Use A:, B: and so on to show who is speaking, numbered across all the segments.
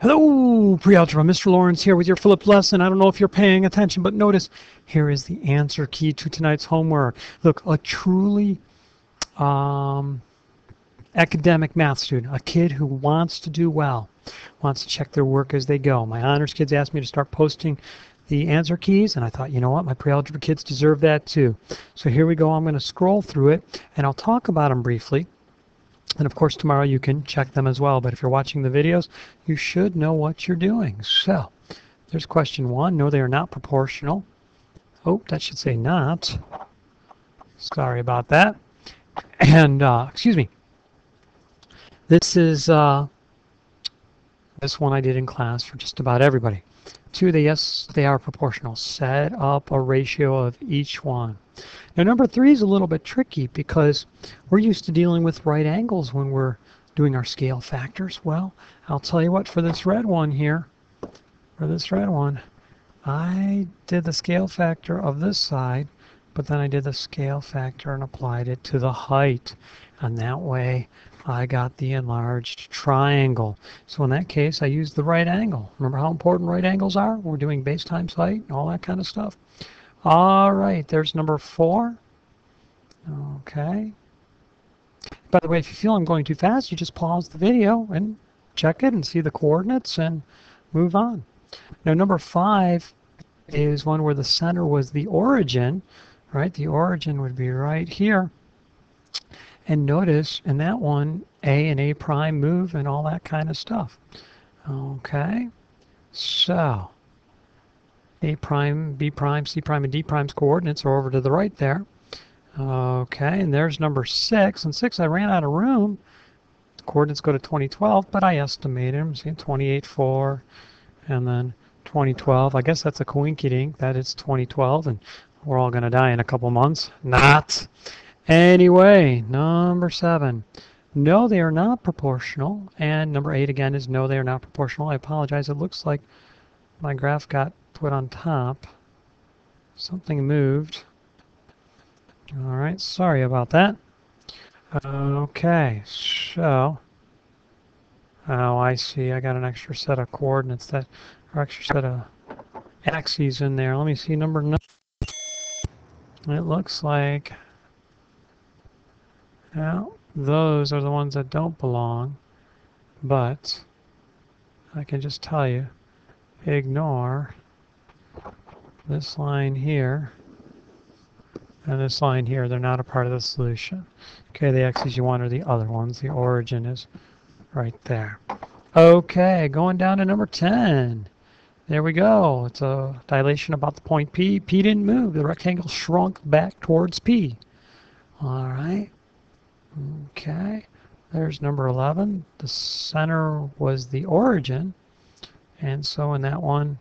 A: Hello, pre-algebra. Mr. Lawrence here with your Philip lesson. I don't know if you're paying attention, but notice here is the answer key to tonight's homework. Look, a truly academic math student, a kid who wants to do well, wants to check their work as they go. My honors kids asked me to start posting the answer keys, and I thought, you know what, my pre-algebra kids deserve that too. So here we go. I'm going to scroll through it, and I'll talk about them briefly. And of course, tomorrow you can check them as well. But if you're watching the videos, you should know what you're doing. So there's question 1. No, they are not proportional. Oh, that should say not. Sorry about that. And, excuse me. This is this one I did in class for just about everybody. 2, yes, they are proportional. Set up a ratio of each one. Now, number 3 is a little bit tricky because we're used to dealing with right angles when we're doing our scale factors. Well, I'll tell you what, for this red one here, I did the scale factor of this side, but then I did the scale factor and applied it to the height. And that way, I got the enlarged triangle. So in that case, I used the right angle. Remember how important right angles are? We're doing base times height and all that kind of stuff. All right, there's number 4. Okay. By the way, if you feel I'm going too fast, you just pause the video and check it and see the coordinates and move on. Now, number 5 is one where the center was the origin, right? The origin would be right here. And notice in that one, A and A prime move and all that kind of stuff. Okay, so A prime, B prime, C prime, and D prime's coordinates are over to the right there. Okay, and there's number 6. And 6, I ran out of room. The coordinates go to 2012, but I estimated them. See, 28,4, and then 2012. I guess that's a coinkydink that it's 2012, and we're all going to die in a couple months. Not. Anyway, number 7. No, they are not proportional. And number 8 again is no, they are not proportional. I apologize. It looks like my graph got put on top. Something moved. All right, sorry about that. Okay, so, oh, I see. I got an extra set of coordinates that are extra set of axes in there. Let me see number 9. It looks like, well, those are the ones that don't belong, but I can just tell you, ignore this line here and this line here. They're not a part of the solution. Okay, the x's you want are the other ones. The origin is right there. Okay, going down to number 10. There we go. It's a dilation about the point P. P didn't move. The rectangle shrunk back towards P. All right. Okay. There's number 11. The center was the origin. And so in that one,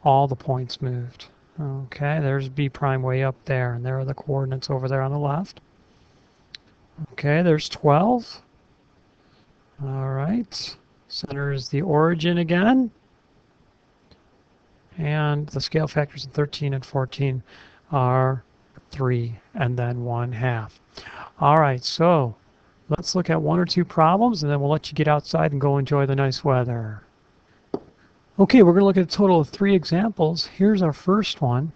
A: all the points moved. Okay, there's B prime way up there, and there are the coordinates over there on the left. Okay, there's 12. All right, center is the origin again. And the scale factors in 13 and 14 are 3 and then 1/2. All right, so let's look at 1 or 2 problems, and then we'll let you get outside and go enjoy the nice weather. Okay, we're going to look at a total of 3 examples. Here's our first one.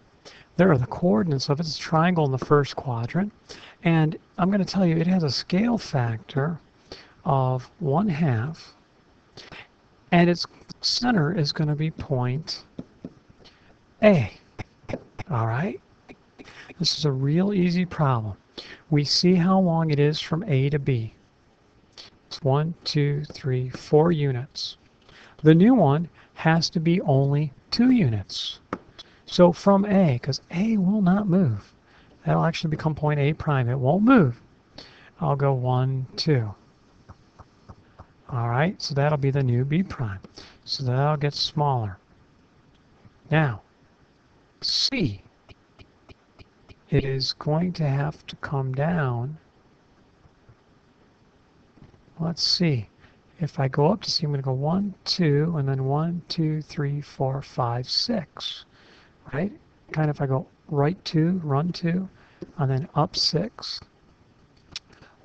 A: There are the coordinates of it. It's a triangle in the first quadrant. And I'm going to tell you it has a scale factor of 1/2. And its center is going to be point A. All right? This is a real easy problem. We see how long it is from A to B. It's 1, 2, 3, 4 units. The new one has to be only 2 units. So from A, because A will not move, that'll actually become point A prime. It won't move. I'll go 1, 2. All right, so that'll be the new B prime. So that'll get smaller. Now, C, it is going to have to come down. Let's see. If I go up to C, I'm going to go 1, 2, and then 1, 2, 3, 4, 5, 6. Right? Kind of if I go right 2, run 2, and then up 6.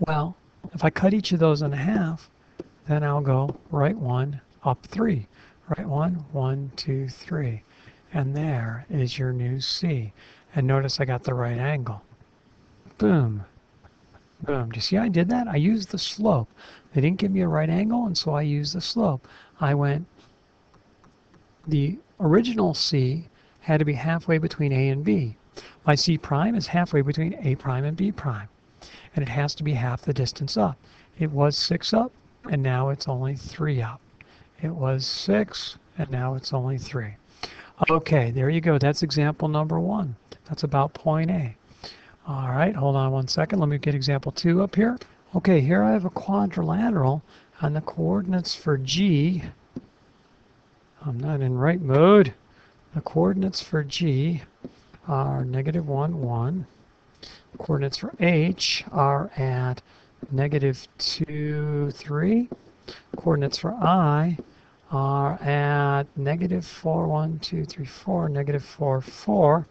A: Well, if I cut each of those in half, then I'll go right 1, up 3. Right, 1, 1, 2, 3. And there is your new C. And notice I got the right angle. Boom. Boom. Do you see I did that? I used the slope. They didn't give me a right angle, and so I used the slope. I went, the original C had to be halfway between A and B. My C prime is halfway between A prime and B prime. And it has to be half the distance up. It was 6 up, and now it's only 3 up. It was 6, and now it's only 3. Okay, there you go. That's example number 1. That's about point A. All right, hold on one second. Let me get example 2 up here. Okay, here I have a quadrilateral, and the coordinates for G, I'm not in right mode. The coordinates for G are -1, 1. Coordinates for H are at -2, 3. Coordinates for I are at -4, 1, 2, 3, 4, -4, 4.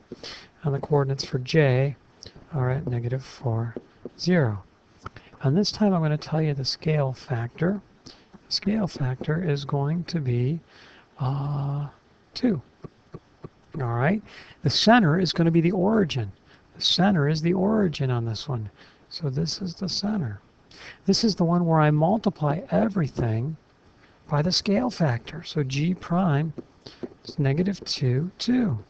A: And the coordinates for J are at -4, 0. And this time I'm going to tell you the scale factor. The scale factor is going to be 2. All right. The center is going to be the origin. The center is the origin on this one. So this is the center. This is the one where I multiply everything by the scale factor. So G prime is -2, 2.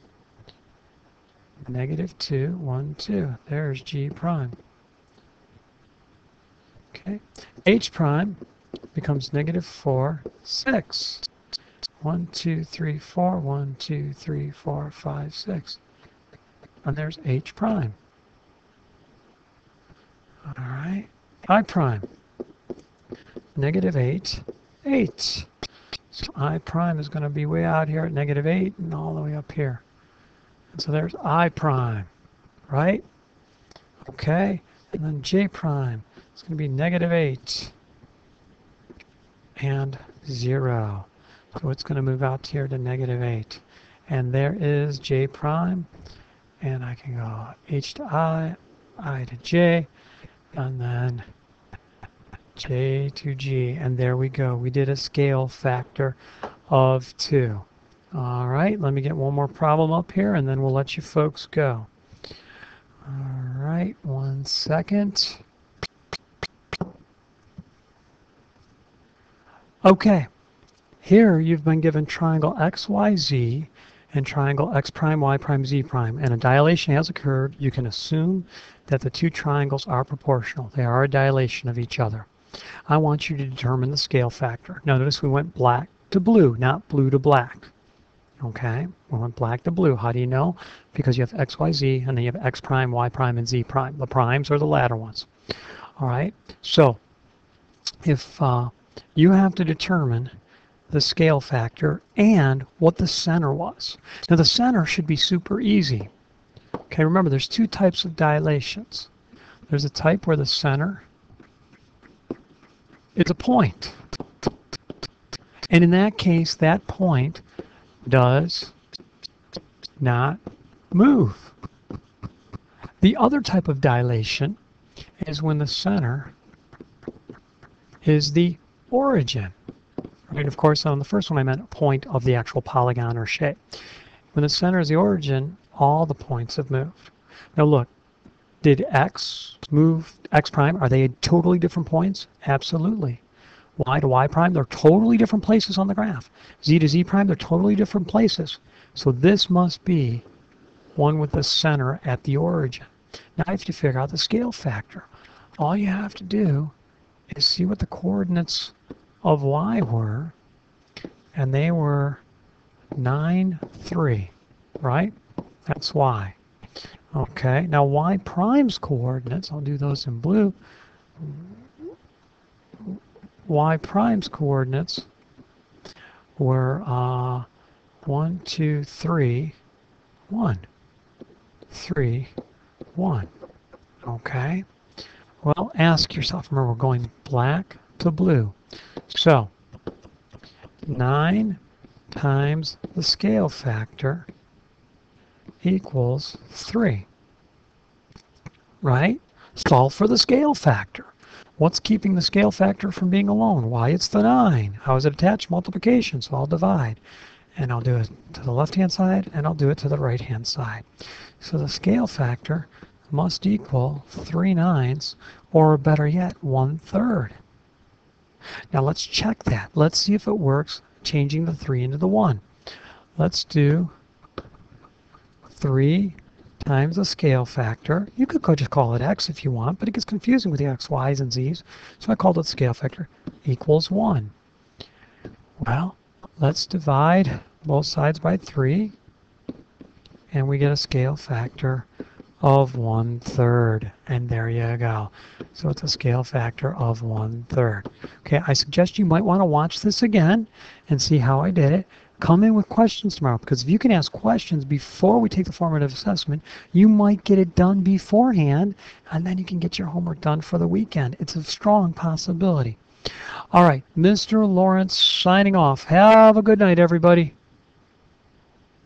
A: -2, 1, 2. There's G prime. Okay. H prime becomes -4, 6. 1, 2, 3, 4, 1, 2, 3, 4, 5, 6. And there's H prime. All right. I prime. -8, 8. So I prime is going to be way out here at -8 and all the way up here. And so there's I prime, right? Okay. And then J prime is going to be -8 and 0. So it's going to move out here to -8. And there is J prime. And I can go H to I to J, and then J to G. And there we go. We did a scale factor of 2. All right, let me get one more problem up here, and then we'll let you folks go. All right, one second. Okay, here you've been given triangle XYZ and triangle X prime, Y prime, Z prime, and a dilation has occurred. You can assume that the two triangles are proportional. They are a dilation of each other. I want you to determine the scale factor. Now notice we went black to blue, not blue to black. Okay, we went black to blue. How do you know? Because you have X, Y, Z, and then you have X prime, Y prime, and Z prime. The primes are the latter ones. All right, so if you have to determine the scale factor and what the center was. Now the center should be super easy. Okay, remember there's two types of dilations. There's a type where the center is a point. And in that case, that point does not move. The other type of dilation is when the center is the origin. And of course, on the first one, I meant a point of the actual polygon or shape. When the center is the origin, all the points have moved. Now look, did X move, X prime, are they totally different points? Absolutely. Y to Y prime, they're totally different places on the graph. Z to Z prime, they're totally different places. So this must be one with the center at the origin. Now I have to figure out the scale factor. All you have to do is see what the coordinates of Y were, and they were 9, 3, right? That's Y. Okay, now Y prime's coordinates, I'll do those in blue. Y prime's coordinates were 1, 2, 3, 1. 3, 1. Okay. Well, ask yourself, remember we're going black to blue. So 9 times the scale factor equals 3. Right? Solve for the scale factor. What's keeping the scale factor from being alone? Why, it's the 9. How is it attached? Multiplication, so I'll divide. And I'll do it to the left-hand side, and I'll do it to the right-hand side. So the scale factor must equal 3/9, or better yet, 1/3. Now let's check that. Let's see if it works changing the 3 into the 1. Let's do 3 times the scale factor. You could just call it x if you want, but it gets confusing with the x, y's, and z's. So I called it scale factor equals 1. Well, let's divide both sides by 3, and we get a scale factor of 1/3. And there you go. So it's a scale factor of 1/3. Okay, I suggest you might want to watch this again and see how I did it. Come in with questions tomorrow, because if you can ask questions before we take the formative assessment, you might get it done beforehand, and then you can get your homework done for the weekend. It's a strong possibility. All right, Mr. Lawrence signing off. Have a good night, everybody.